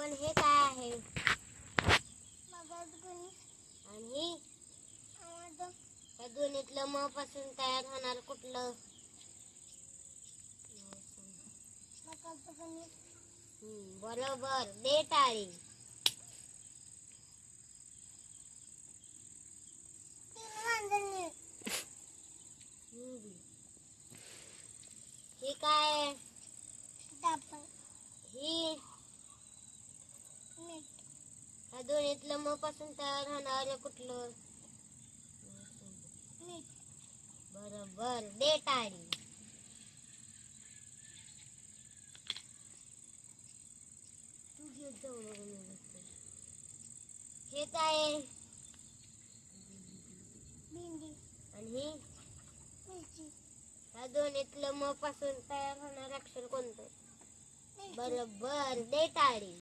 पण हे काय आहे? आणि या दोन्हीतलं म पासून तयार होणार कुठलं? बरोबर, दे टाळी. हे काय? ही या दोन्हीतलं म पासून तयार होणार कुठलं? बरोबर, दे टाळी. हे काय? आणि या दोन्हीतलं म पासून तयार होणार अक्षर कोणतं? बरोबर, दे टाळी.